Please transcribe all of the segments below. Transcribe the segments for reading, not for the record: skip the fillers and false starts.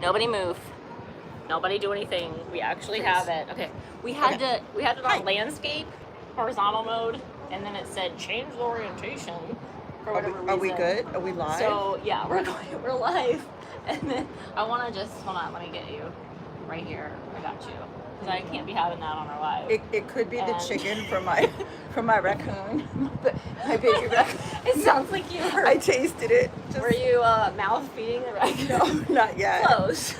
Nobody move. Nobody do anything. We actually have it. Okay. We had it on landscape, horizontal mode, and then it said change the orientation for whatever reason. Are we good? Are we live? So yeah, we're live. And then I want to just hold on. Let me get you right here. I got you. Because I can't be having that on our live. It could be the chicken from my raccoon, my baby raccoon. It sounds like you were. I tasted it. Were you mouth feeding the raccoon? No, not yet. Close.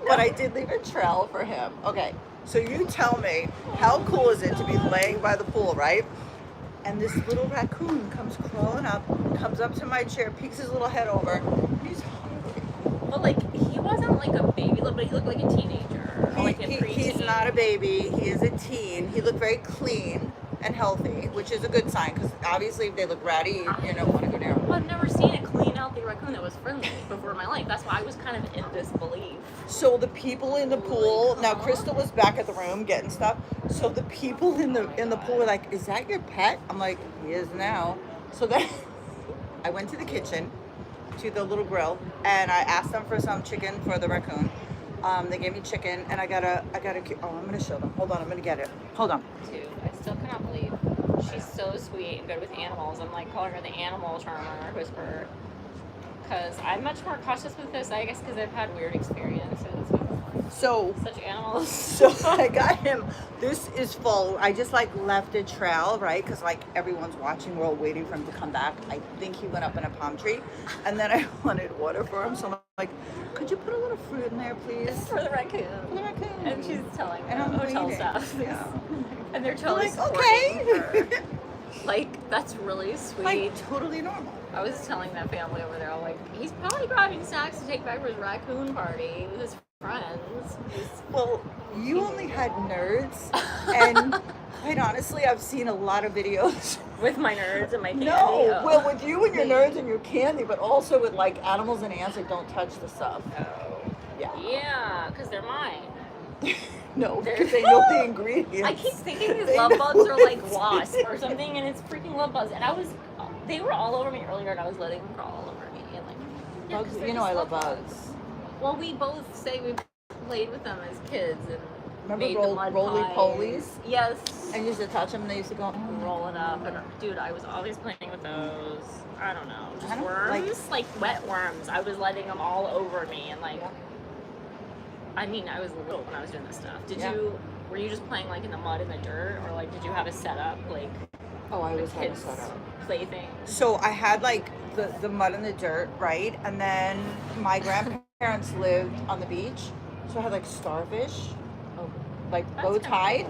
But I did leave a trail for him. Okay, so you tell me, how cool is it to be laying by the pool, right? And this little raccoon comes crawling up, comes up to my chair, peeks his little head over. He's hungry. But like, he wasn't like a baby, but he looked like a teenager. Or like a preteen. He's not a baby. He is a teen. He looked very clean and healthy, which is a good sign, because obviously if they look ratty, you don't want to go near them. Well, I've never seen a clean, healthy raccoon that was friendly before in my life. That's why I was kind of in disbelief. So the people in the pool, now Crystal was back at the room getting stuff. So the people in the pool were like, "Is that your pet?" I'm like, "He is now." So then I went to the kitchen, to the little grill, and I asked them for some chicken for the raccoon. They gave me chicken, and I got a. Oh, I'm gonna show them. Hold on, I'm gonna get it. Hold on. Dude, I still cannot believe she's so sweet and good with animals. I'm like calling her the animal charmer, whisperer. Because I'm much more cautious with this, I guess, because I've had weird experiences with such animals. So I got him. This is full. I just like left a trail, right? Because like everyone's watching. We're all waiting for him to come back. I think he went up in a palm tree, and then I wanted water for him. So I'm like, "Could you put a little fruit in there, please?" For the raccoon. For the raccoon. And she's telling And them I'm hotel waiting. staff. Yeah. And they're totally like, okay. Like, that's really sweet. Like totally normal. I was telling that family over there, I'm like, he's probably grabbing snacks to take back for his raccoon party with his friends. Well, you only had nerds, and quite honestly, I've seen a lot of videos. With my nerds and my candy? No, well, with you and your nerds and your candy, but also with like animals and ants that don't touch the stuff. Oh. Yeah. Yeah, because they're mine. No, because they know the ingredients. I keep thinking these love bugs are like wasps or something, and it's freaking love bugs. And they were all over me earlier, and I was letting them crawl all over me. And like, yeah, bugs, you know I love bugs. Well, we both say we played with them as kids and remember made the mud roly pies. polies? Yes. And you used to touch them, and they used to go roll it up. And dude, I was always playing with those. I don't know, just worms, like wet worms. I was letting them all over me, and like. Yeah. I mean, I was little when I was doing this stuff. Were you just playing like in the mud and the dirt, or like did you have a setup like? Oh, I always had a setup. Plaything. So I had like the mud and the dirt, right? And then my grandparents lived on the beach, so I had like starfish, like low tide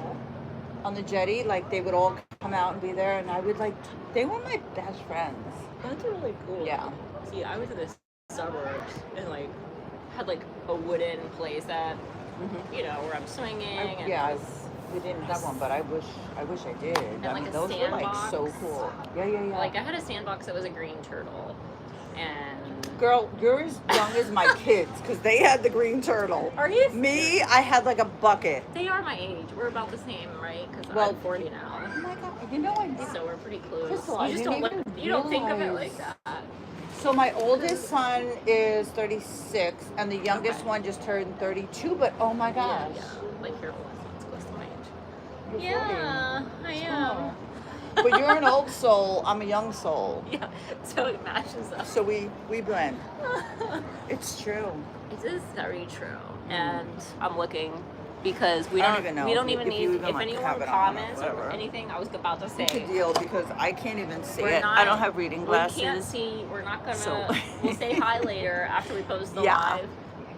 on the jetty. Like they would all come out and be there, and I would like. They were my best friends. That's really cool. Yeah. See, I went to the suburbs and like. Had like a wooden place that you know where I'm swinging. We didn't have one, but I wish I did. And I like mean, a those sandbox. were like so cool. Yeah. Like I had a sandbox that was a green turtle, and girl, you're as young as my kids because they had the green turtle. Are you? Me, I had like a bucket. They are my age. We're about the same, right? Because I'm 40 now. Oh my god, you know I did. So we're pretty close. Crystal, you just don't think of it like that. So my oldest son is 36, and the youngest one just turned 32. But oh my gosh! Yeah. Like your one's close to my age. You're 40. I am. But you're an old soul. I'm a young soul. Yeah. So it matches up. So we blend. It's true. It is very true, and I'm looking. Because we don't even need if anyone comments or anything. I was about to say it's a deal because I can't even see it. I don't have reading glasses. We can't see. We're not gonna. We'll say hi later after we post the live.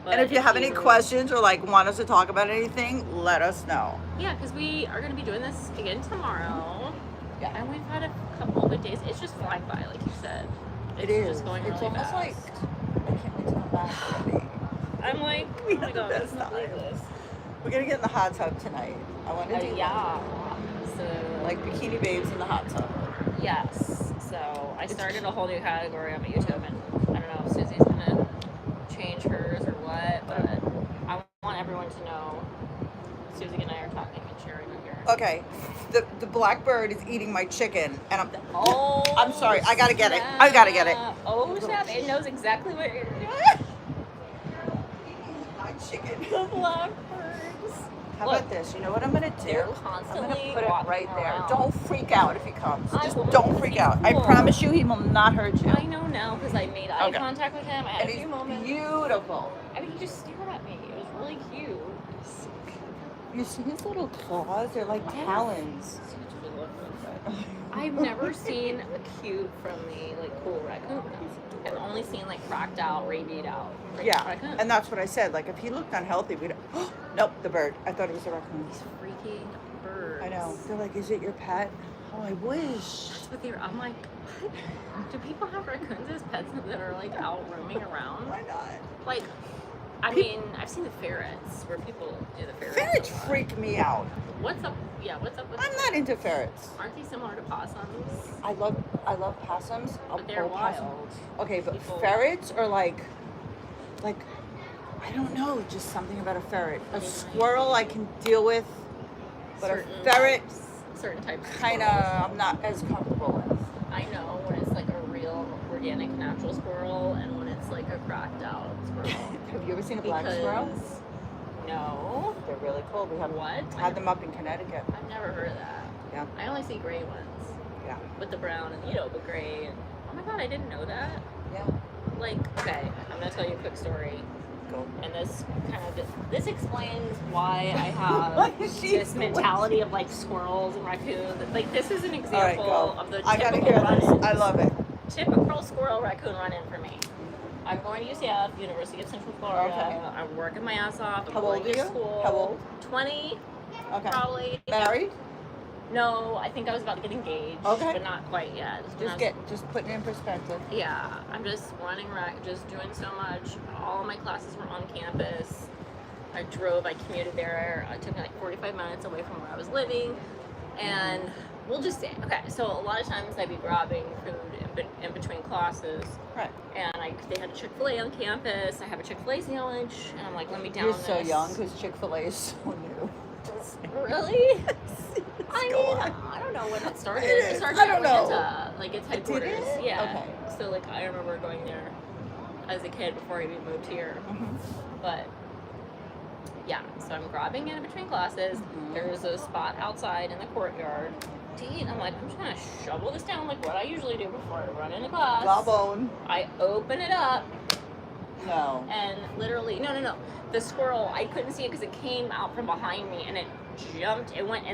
But and if you have any questions or like want us to talk about anything, let us know. Yeah, because we are gonna be doing this again tomorrow. Yeah. And we've had a couple of good days. It's just flying by, like you said. It's just going really almost fast. like I can't wait to come back already. I'm like, oh my god, I can't believe this. We're gonna get in the hot tub tonight. I want to do yeah. So like bikini babes in the hot tub. Yes. So I started a whole new category on my YouTube, and I don't know if Susie's gonna change hers or what, but I want everyone to know Susie and I are talking and sharing on here. Okay. The black bird is eating my chicken, and Oh. I'm sorry. I gotta get it. I gotta get it. Oh snap! It knows exactly what you're doing. chicken. The blackbirds. How Look, about this? You know what I'm gonna do? they're I'm constantly gonna put it walking right there. around. Don't freak out if he comes. I Just won't, don't because freak he's out. I cool. promise you, he will not hurt you. I know now because I made eye contact with him. I had And a few he's moments. beautiful. I mean, he just stared at me. It was really cute. You see his little claws? They're like talons. I've never seen a cute, friendly, like cool raccoon. I've only seen like cracked out, radiated out. Raccoon. And that's what I said. Like if he looked unhealthy, we'd. Nope, the bird. I thought it was a raccoon. These freaking birds. I know. They're like, is it your pet? Oh, I wish. That's what they're. I'm like, what? Do people have raccoons as pets that are like out roaming around? Why not? Like, I mean, I've seen the ferrets where people do the ferrets. Ferrets freak me out. What's up? Yeah, what's up with? I'm not into ferrets. Aren't they similar to possums? I love possums. But they're wild. Okay, but People- ferrets are like, I don't know, just something about a ferret. A squirrel I can deal with, but a ferret, certain types. kind of, I'm not as comfortable with. I know when it's like a real organic natural squirrel and when it's like a cracked out squirrel. Have you ever seen a black squirrel? No. They're really cool. We have What? had them up in Connecticut. I've never heard of that. Yeah. I only see gray ones. Yeah. With the brown and the gray. And, oh my god, I didn't know that. Yeah. Like, okay, I'm gonna tell you a quick story. Go. And this explains why I have this mentality of like squirrels and raccoons. Like this is an example of the I gotta typical hear this. run-in. I love it. Typical squirrel raccoon run-in for me. I'm going to UCF, University of Central Florida. Okay. I'm working my ass off. I'm How going old are to you? school. How old? 20, Okay. probably. Married? No, I think I was about to get engaged. Okay. But not quite yet. Just putting it in perspective. Yeah, I'm just running just doing so much. All of my classes were on campus. I commuted there. It took me like 45 minutes away from where I was living. And we'll just say, okay, so a lot of times I'd be grabbing food in between classes. Right. And they had a Chick-fil-A on campus. I have a Chick-fil-A sandwich. And I'm like, let me down You're this. so young because Chick-fil-A is so new. Really? I Go mean, on. I don't know when it started. It It is. started I in don't know. Atlanta. Like, it's headquarters. Did it? Yeah. Okay. So, like, I remember going there as a kid before I even moved here. Mm-hmm. But, yeah. So I'm grabbing in between classes. Mm-hmm. There's a spot outside in the courtyard to eat. I'm like, I'm just going to shovel this down like what I usually do before I run into class. Jawbone. I open it up. No. And literally, no. The squirrel, I couldn't see it because it came out from behind me and it jumped. It went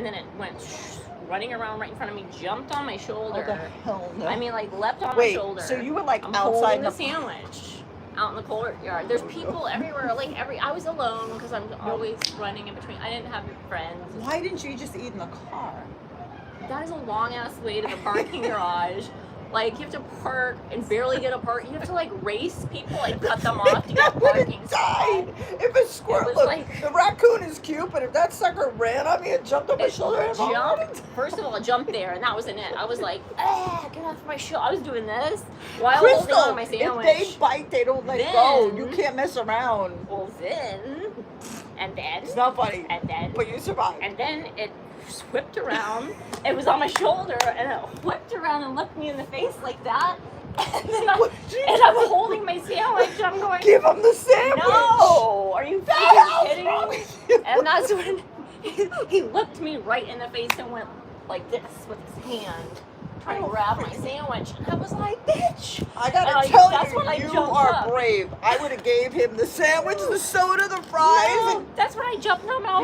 running around right in front of me, jumped on my shoulder. What the hell? No. I mean, like leapt on Wait, my shoulder. so you were like I'm outside holding the sandwich out in the courtyard. There's people everywhere. Like I was alone because I'm always running in between. I didn't have friends. Why didn't you just eat in the car? That is a long ass way to the parking garage. Like, you have to park and barely get a park. You have to, like, race people and cut them off to get a parking spot. If a squirrel, look, like, the raccoon is cute, but if that sucker ran on me and jumped on my shoulder, First of all, it jumped there, and that wasn't it. I was like, get off my shoulder. I was doing this while Crystal, holding on my sandwich. if they bite, they don't let go. You can't mess around. Well, then, It's not funny, but you survived. And then it whipped around. It was on my shoulder, and it whipped around and looked me in the face like that. And then I'm holding my sandwich. And I'm going, give him the sandwich. No, are you kidding me? And that's when he looked me right in the face and went like this with his hand, trying to grab my sandwich. And I was like, bitch. I gotta tell that's when I you, you jumped are up. brave. I would have gave him the sandwich, the soda, the fries. No, that's when I jumped up and I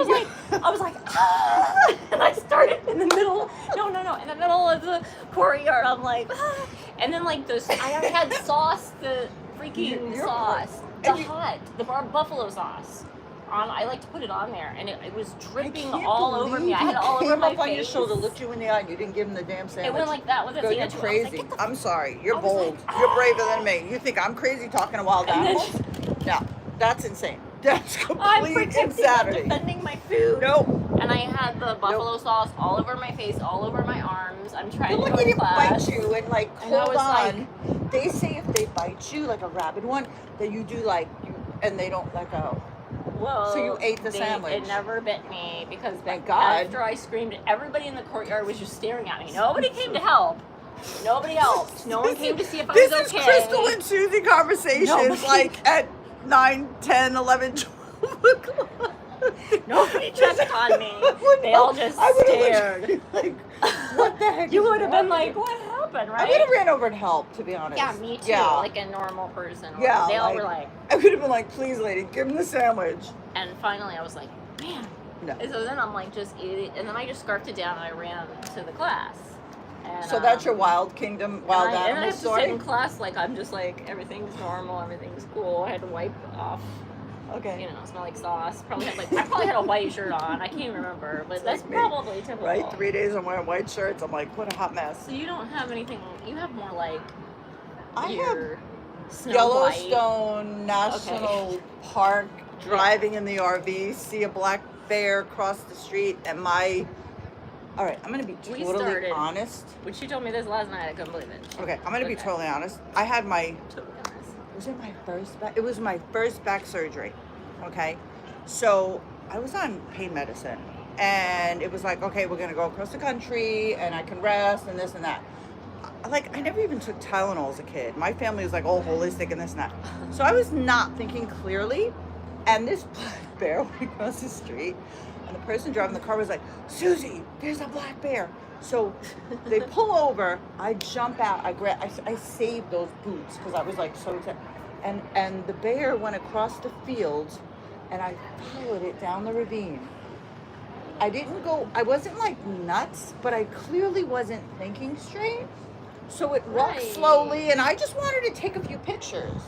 was like, ah! And I started in the middle, in the middle of the courtyard. I'm like, ah! And then like I already had sauce, the freaking sauce, the buffalo sauce. I like to put it on there, and it was dripping all over me. I had it all over my face. Came up on your shoulder, looked you in the eye, and you didn't give him the damn sandwich. It went like that with a You're crazy. Like, I'm sorry. You're bold. You're braver than me. You think I'm crazy talking to wild animals? No, that's insane. That's complete insanity. I'm defending my food. Nope. And I had the buffalo sauce all over my face, all over my arms. I'm trying to look go to bite class. you and like hold on. They say if they bite you, like a rabid one, that you do and they don't let go. Whoa. So you ate the sandwich. It never bit me because thank God. After I screamed, everybody in the courtyard was just staring at me. Nobody came to help. Nobody helped. No one came to see if I was okay. This is Crystal and Susie conversations like at 9, 10, 11, the class. Nobody checked on me. I They all just stared. Like, what the heck? You is would have been wrong like, with you? what happened, right? I would have ran over and helped, to be honest. Yeah, me too. Yeah. Like a normal person. Yeah, They all were like. I would have been like, please, lady, give him the sandwich. And finally, I was like, man. No. And so then I'm like, just eat it. And then I just scarfed it down and I ran to the class. And, So that's your wild kingdom, wild and I animal have to story? sit in class like I'm just like, everything's normal, everything's cool. I had to wipe off, Okay. you know, smell like sauce. I probably had a white shirt on. I can't remember, but It's that's like me, probably typical. Right? 3 days I'm wearing white shirts. I'm like, what a hot mess. So you don't have anything, you have more like I have your Snow White. Yellowstone National Park, driving in the RV, see a black bear cross the street, and all right, I'm going to be We totally started- honest. When she told me this last night, I couldn't believe it. Okay, I'm going to be totally honest. I had it was my first back surgery, okay? So I was on pain medicine, and it was like, okay, we're going to go across the country, and I can rest, and this and that. I never even took Tylenol as a kid. My family was like, oh, holistic and this and that. So I was not thinking clearly, and this black bear went across the street, and the person driving the car was like, Susie, there's a black bear. So they pull over, I jump out, I saved those boots because I was like so excited. And the bear went across the field, and I followed it down the ravine. I wasn't like nuts, but I clearly wasn't thinking straight. So it walked slowly, and I just wanted to take a few pictures.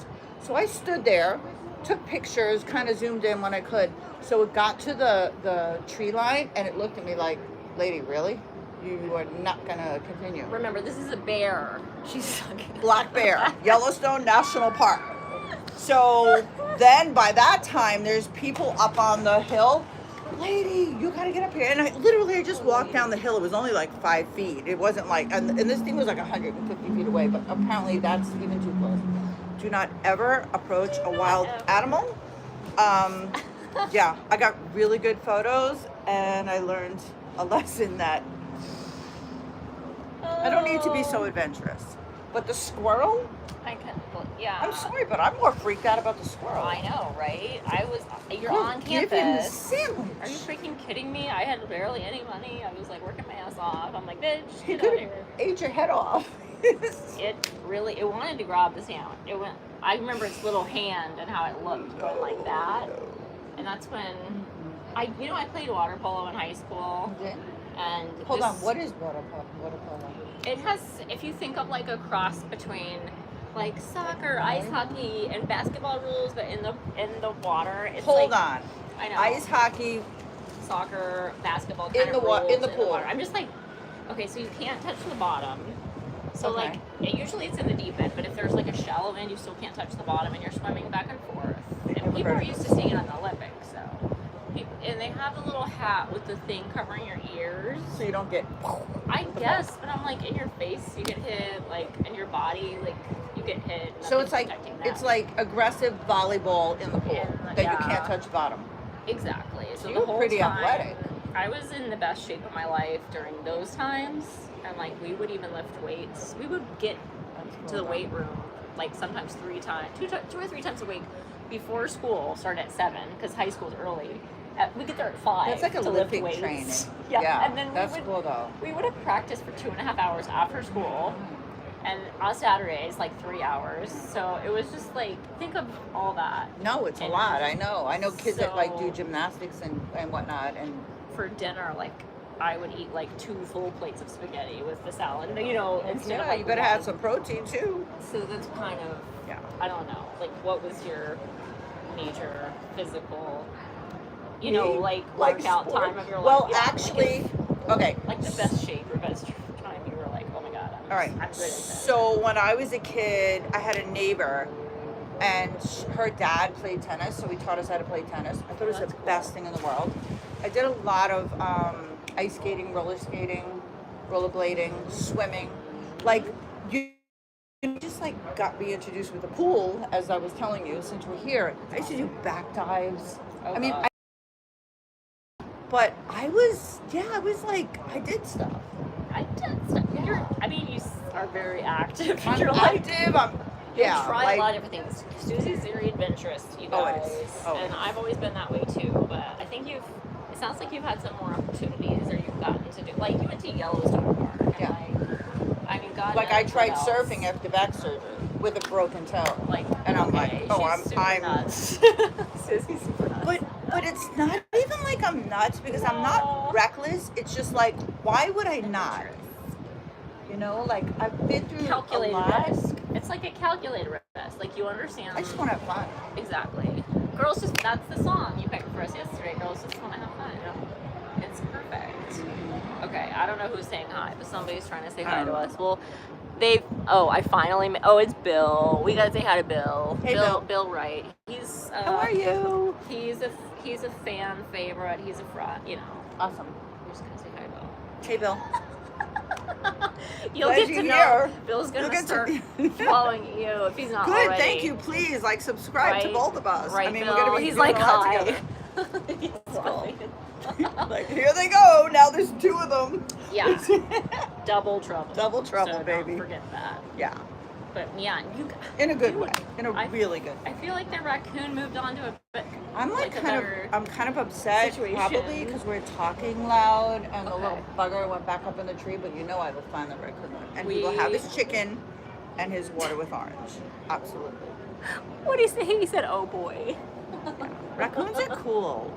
So I stood there, took pictures, kind of zoomed in when I could. So it got to the tree line, and it looked at me like, lady, really? You are not going to continue. Remember, this is a bear. She's sucking. Black bear, Yellowstone National Park. So then by that time, there's people up on the hill. Lady, you gotta get up here. And I just walked down the hill. It was only like 5 feet. It wasn't like, and this thing was like 150 feet away, but apparently that's even too close. Do not ever approach a wild animal. Yeah, I got really good photos, and I learned a lesson that I don't need to be so adventurous. But the squirrel, Yeah. I'm sorry, but I'm more freaked out about the squirrel. I know, right? You're on Give him the campus. sandwich. Are you freaking kidding me? I had barely any money. I was like working my ass off. I'm like, bitch, He get could out of have here. ate your head off. It wanted to grab the sandwich. I remember its little hand and how it looked going like that. And that's when I played water polo in high school. Okay. And Hold on, what is water polo? It has, if you think of like a cross between like soccer, ice hockey, and basketball rules, but in the water. It's Hold like, on. I know. Ice hockey. Soccer, basketball, In the pool. water. I'm just like, okay, so you can't touch the bottom. So Okay. usually it's in the deep end, but if there's like a shallow end, you still can't touch the bottom, and you're swimming back and forth. And people are used to seeing it on the Olympics, so. And they have the little hat with the thing covering your ears. So you don't get. I guess, but I'm like, in your face you get hit, like in your body, like you get hit. So it's like Nothing's protecting that. it's like aggressive volleyball in the pool that you can't touch the bottom. Exactly. So You're the whole pretty time, athletic. I was in the best shape of my life during those times, and like we would even lift weights. We would get to the weight room like sometimes two or three times a week before school started at 7 because high school's early. We get there at 5. That's like a to lift Olympic weights. training. Yeah, and then that's cool though. we would have practiced for 2.5 hours after school, and on Saturdays like 3 hours. So it was just like, think of all that. No, it's a And lot. I know kids that like do so- gymnastics and whatnot. And For dinner, like I would eat like 2 full plates of spaghetti with the salad. Instead of like you better have one. some protein too. So that's kind of, Yeah. I don't know. Like, what was your major physical, Me? like workout sport? time of your life? Well, Yeah, actually, okay. like the best shape or best time you were like, oh my god, All right. I'm good at this. So when I was a kid, I had a neighbor, and her dad played tennis, so he taught us how to play tennis. I thought it was That's the cool. best thing in the world. I did a lot of ice skating, roller skating, rollerblading, swimming. Like you just like got me introduced with the pool, as I was telling you, since we're here. I used to do back dives. Oh, I mean, God. but I was like, I did stuff. I did stuff. You are very active. I'm You're like, active. You'll Yeah, try like- a lot of different things. Susie's very adventurous, you Always, guys. always. And I've always been that way too, but I think it sounds like you've had some more opportunities, or you've gotten to do, like, you went to Yellowstone Park, and Yeah. I mean, God Like, knows I tried what else. surfing after back surgery with a broken toe. Like, And I'm like, okay, oh, she's super I'm nuts. Susie's super nuts. But it's not even like I'm nuts, because I'm No. not reckless. It's just like, why would I not? You know, like, I've been through Calculated a lot. risk. It's like a calculated risk. Like, you understand. I just want to have fun. Exactly. Girls just, that's the song you picked for us yesterday. Girls just want to have fun. It's perfect. Okay, I don't know who's saying hi, but somebody's trying to say hi to us. Well, it's Bill. We gotta say hi to Bill. Hey, Bill. Bill Wright. He's, How are you? He's a fan favorite. He's a fraud, you know. Awesome. We're just gonna say hi, Bill. Hey, Bill. You'll Glad get you're to here. know. Bill's You'll gonna get start to- following you if he's not Good, already. thank you. Please, like, subscribe to Right? both of us. Right, I mean, Bill. we're gonna be He's doing like, a lot hi. together. He's Cool. funny. Like, here they go. Now there's two of them. Yeah. Double trouble. Double trouble, so baby. Don't forget that. Yeah, But yeah, in a good you- way. In a really good. I feel like the raccoon moved on to a bit. I'm like a kind better of, I'm kind of upset, situation. probably because we're talking loud, and the Okay. little bugger went back up in the tree. But you know, I will find the raccoon, and he will We- have his chicken and his water with orange. Absolutely. What did he say? He said, "Oh boy." Raccoons are cool.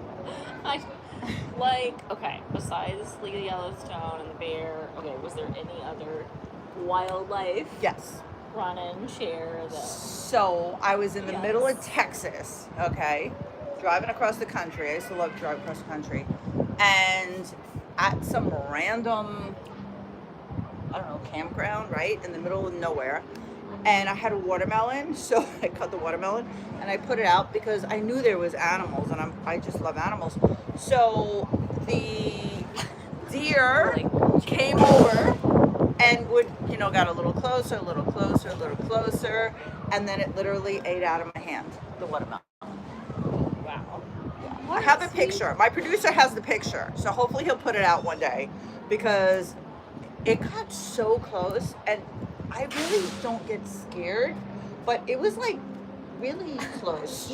Okay, besides the Yellowstone and the bear, okay, was there any other wildlife? Yes. Run and share the. So I was in the Yes. middle of Texas, okay, driving across the country. I used to love to drive across the country, and at some random, I don't know, campground, right in the middle of nowhere. And I had a watermelon, so I cut the watermelon and I put it out because I knew there was animals, and I just love animals. So the deer came over and got a little closer, a little closer, a little closer, and then it literally ate out of my hand, the watermelon. Wow. I have a picture. My producer has the picture, so hopefully he'll put it out one day, because it got so close, and I really don't get scared, but it was like really close.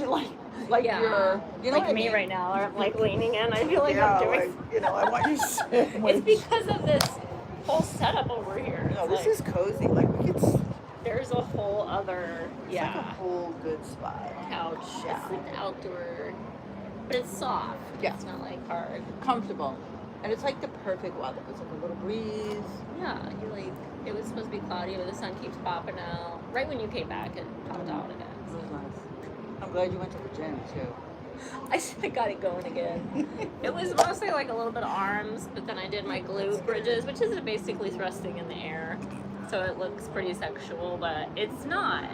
Like Yeah. you're, you know Like what I me mean? right now, or I'm like leaning in. I feel like Yeah, I'm doing. like, I want you to sit. It's because of this whole setup over here. No, It's this like, is cozy. Like we could. there's a whole other It's like a whole good spot. couch. Yeah. It's like the outdoor, but it's soft. Yeah. It's not like hard. Comfortable, and it's like the perfect weather. It's like a little breeze. Yeah, you like. It was supposed to be cloudy, but the sun keeps popping out. Right when you came back, it popped out again. It was nice. I'm glad you went to the gym too. I got it going again. It was mostly like a little bit of arms, but then I did my glute bridges, which is basically thrusting in the air. So it looks pretty sexual, but it's not.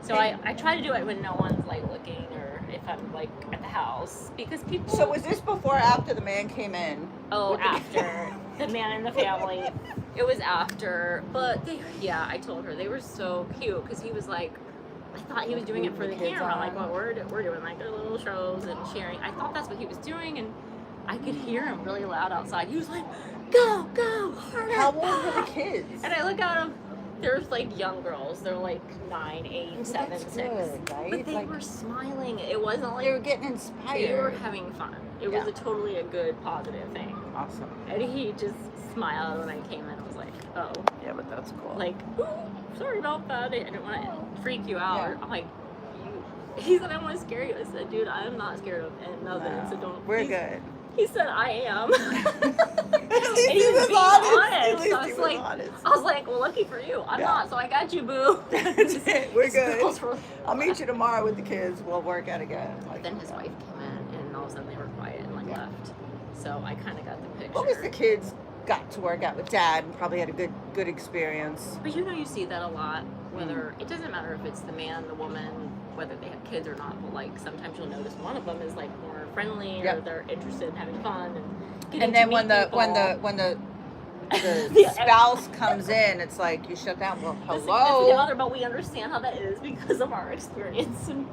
So I try to do it when no one's like looking, or if I'm like at the house, because people. So was this before or after the man came in? Oh, after the man in the family. It was after, but I told her they were so cute, because he was like, I thought he was doing it for the Kids camera. I'm like, on. well, we're doing like their little shows and sharing. I thought that's what he was doing, and I could hear him really loud outside. He was like, go, harder. How old were the kids? And I look at him. There's like young girls. They're like 9, 8, 7, that's 6. good, right? But they Like- were smiling. It wasn't like They were getting inspired. they were having fun. It was Yeah. totally a good, positive thing. Awesome. And he just smiled when I came in. I was like, oh. Yeah, but that's cool. Like, ooh, sorry about that. I didn't want to freak you out. Yeah. I'm like, he said, I don't want to scare you. I said, dude, I'm not scared of nothing, so don't. We're He- good. He said, I am. At least And he he was was being honest. honest. At least I he was was like, honest. I was like, well, lucky for you. I'm Yeah. not, so I got you, boo. That's it. We're His good. girls were- I'll meet you tomorrow with the kids. We'll work out again. Like, Then his wife came in, and all of a sudden they were quiet and like Yeah. left. So I kind of got the picture. what was the kids got to work out with dad and probably had a good experience. But you see that a lot. Whether it doesn't matter if it's the man, the woman, whether they have kids or not. But like sometimes you'll notice one of them is like more friendly, or Yep. they're interested in having fun and getting And then to when meet the people. Yeah. spouse comes in, it's like you shut down. Well, The hello. significant other, but we understand how that is because of our experience and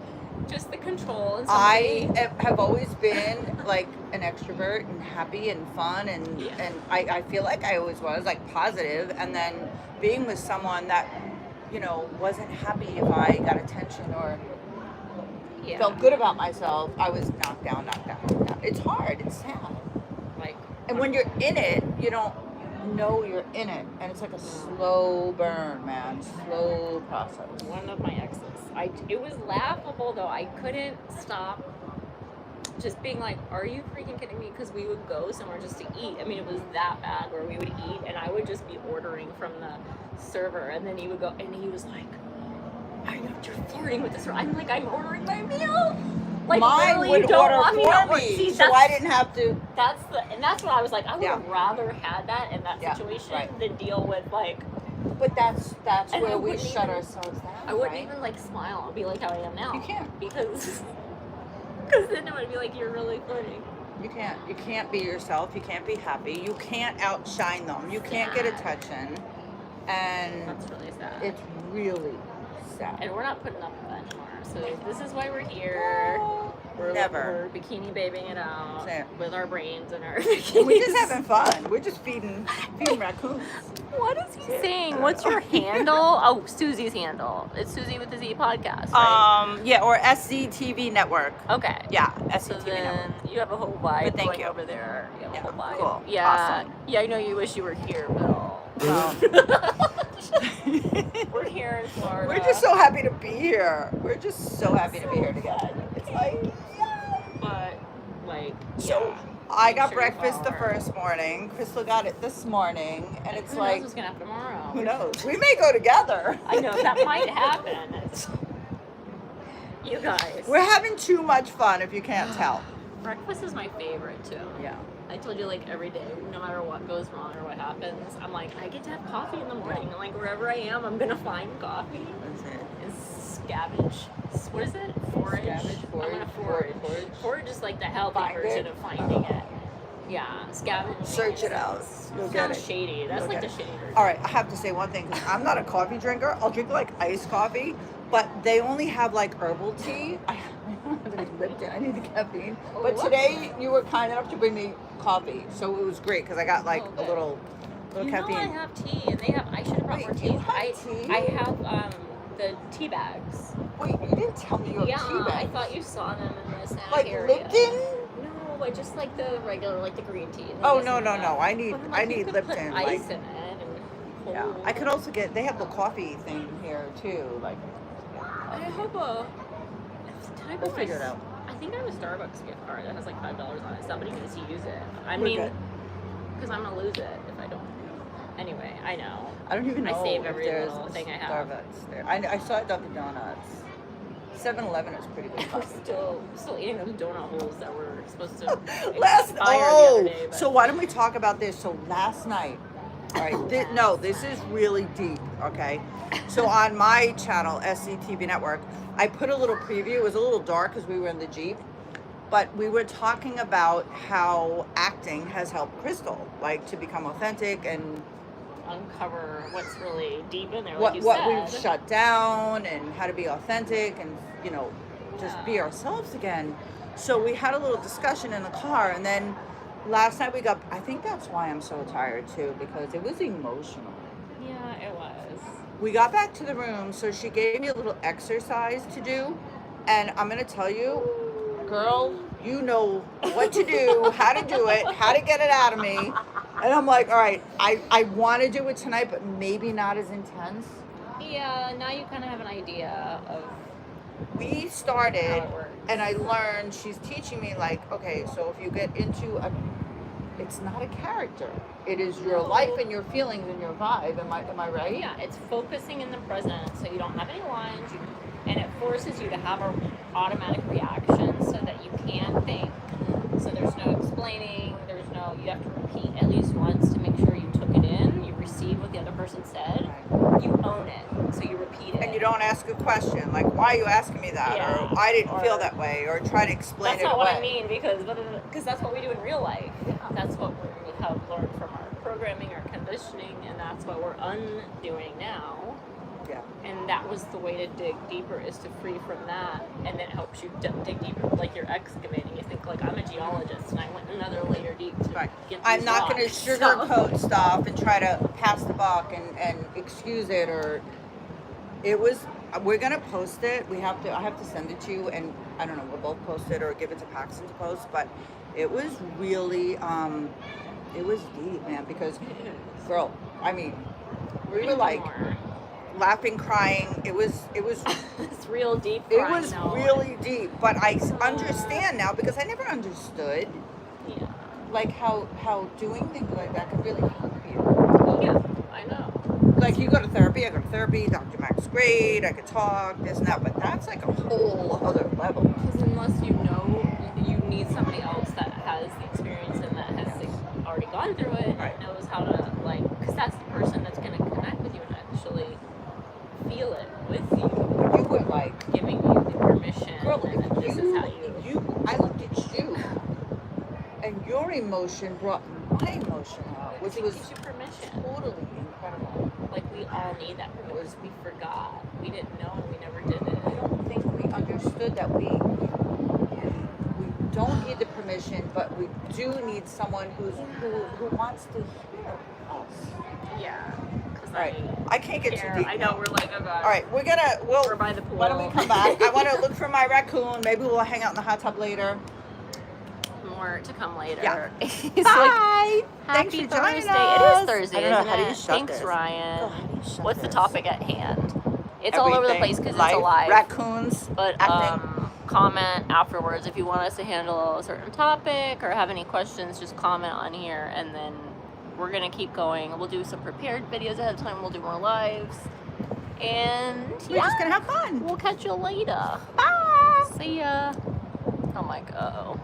just the control. And I have always been like an extrovert and happy and fun, and Yeah. I feel like I always was like positive, and then being with someone that wasn't happy if I got attention or Yeah. felt good about myself, I was knocked down, knocked down, knocked down. It's hard. It's sad. Like, And when you're in it, you don't know you're in it, and it's like a slow burn, man. Slow process. One of my exes. It was laughable though. I couldn't stop just being like, are you freaking kidding me? Because we would go somewhere just to eat. I mean, it was that bad where we would eat and I would just be ordering from the server, and then he would go and he was like, you're flirting with this. I'm like, I'm ordering my meal. Like, mine would you don't order want for me. me, so I didn't have to. That's what I was like. I would have rather had that in that Yeah, situation right. than deal with like. But that's And where I we wouldn't shut even- ourselves down. I wouldn't right? even like smile and be like how I am now. You can't. Because then it would be like, you're really flirting. You can't. You can't be yourself. You can't be happy. You can't outshine them. You can't get attention. And That's really sad. it's really sad. And we're not putting up with that anymore. So this is why we're here. Never. We're bikini babying it out That's it. with our brains and our bikinis. We're just having fun. We're just feeding raccoons. What is he saying? What's your handle? Oh, Susie's handle. It's Susie with the Z podcast, right? Yeah, or SCTV Network. Okay. Yeah, So SCTV then Network. you have a whole vibe But thank going you. over there. You have a whole vibe. Cool. Yeah. Awesome. Yeah, I know you wish you were here, but we're here in Florida. We're just so happy to be here. We're just so happy to be here together. It's like, But, like, so yeah. I Make got sure you breakfast the follow her. first morning. Crystal got it this morning, and it's Who like, knows what's gonna happen tomorrow? who knows? We may go together. I know that might happen. You guys. We're having too much fun, if you can't tell. Breakfast is my favorite too. Yeah. I told you, like, every day, no matter what goes wrong or what happens, I'm like, I get to have coffee in the morning. And, like, wherever I am, I'm gonna find coffee. That's it. And scavenge. What is it? Forage. Scavenge, forage, I'm gonna forage. forage. Forage is like the healthy Find version it. of finding it. Yeah, scavenge. Search it out. You'll get Sounds it. shady. That's You'll like get the it. shady version. All right, I have to say one thing, because I'm not a coffee drinker. I'll drink like iced coffee, but they only have like herbal tea. I don't have any Lipton. I need the caffeine. But today you were kind enough to bring me coffee, so it was great because I got like a little You caffeine. know I have tea, and they have. I should have brought Wait, more tea. you have tea? I have the tea bags. Wait, you didn't tell me you have Yeah, tea I bags. thought you saw them in the snack Like area. Lipton? No, I just like the regular, like the green tea. Oh no. I need But I'm like, you need could Lipton. Put ice Like, in it and yeah, cold. I could also get. They have the coffee thing here too. Like, I have a. we'll figure it out. I think I have a Starbucks gift card that has like $5 on it. Somebody needs to use it. I We're mean, good. because I'm gonna lose it if I don't. Anyway, I know. I don't even know I save if every there's little a thing I have. Starbucks there. I saw it at Dunkin' Donuts. 7-Eleven is pretty good. We're still eating those donut holes that were supposed to expire the Oh, other day. But so why don't we talk about this? So last night, all right, this is really deep, okay? So on my channel, SCTV Network, I put a little preview. It was a little dark because we were in the Jeep, but we were talking about how acting has helped Crystal, like to become authentic and uncover what's really deep in there, like what you we've said. shut down and how to be authentic and just be ourselves again. So we had a little discussion in the car, and then last night we got, I think that's why I'm so tired too, because it was emotional. Yeah, it was. We got back to the room, so she gave me a little exercise to do, and I'm gonna tell you, girl, you know what to do, how to do it, how to get it out of me. And I'm like, all right, I want to do it tonight, but maybe not as intense. Yeah, now you kind of have an idea of We how started, it works. and I learned, she's teaching me like, okay, so if you get into it's not a character. It is your life and your feelings and your vibe. Am I right? Yeah, it's focusing in the present, so you don't have any lines, and it forces you to have an automatic reaction so that you can think. So there's no explaining, you have to repeat at least once to make sure you took it in, you received what the other person said, you own it, so you repeat it. And you don't ask a question like, why are you asking me that? Yeah. Or I didn't Or- feel that way, or try to explain That's it not away. what I mean, because that's what we do in real life. That's what we have learned from our programming, our conditioning, and that's what we're undoing now. Yeah. And that was the way to dig deeper, is to free from that, and then it helps you dig deeper. Like you're excavating. You think like, I'm a geologist, and I went another layer deep to Right. get these I'm not going to rocks. sugarcoat stuff and try to pass the buck and excuse it, or It was. We're gonna post it. We have to. I have to send it to you, and I don't know. We'll both post it or give it to Paxton to post. But it was really. It was deep, man. Because, girl, I mean, we were like laughing, crying. It was. It's real deep. It was really deep. But I understand now because I never understood. Yeah. Like how doing things like that could really help you. Yeah, I know. Like you go to therapy, I go to therapy, Dr. Max is great, I could talk, this and that, but that's like a whole other level. Because unless you know, you need somebody else that has the experience and that has already gone through it Right. and knows how to, like, because that's the person that's going to connect with you and actually feel it with you. You were like giving you the permission, girl, and then this is how you. I looked at you, and your emotion brought my emotion out, which was gives you permission. totally incredible. Like, we all need that permission. We forgot. We didn't know. We never did it. I don't think we understood that we don't need the permission, but we do need someone who wants to hear us. Yeah. All right, I can't get too deep. I know, we're like, oh god. All right, we're by the pool. Why don't we come back? I want to look for my raccoon. Maybe we'll hang out in the hot tub later. More to come later. Yeah. He's Bye. Like, Thanks Happy for joining Thursday. us. It is Thursday, I don't know, isn't how do you it? shut Thanks, this? Ryan. God, how do you shut What's the this? topic at hand? It's all over the place because it's alive. Raccoons. But comment afterwards if you want us to handle a certain topic or have any questions. Just comment on here, and then we're gonna keep going. We'll do some prepared videos ahead of time. We'll do more lives, and We're just gonna have fun. we'll catch you later. Bye. See ya. Oh my god.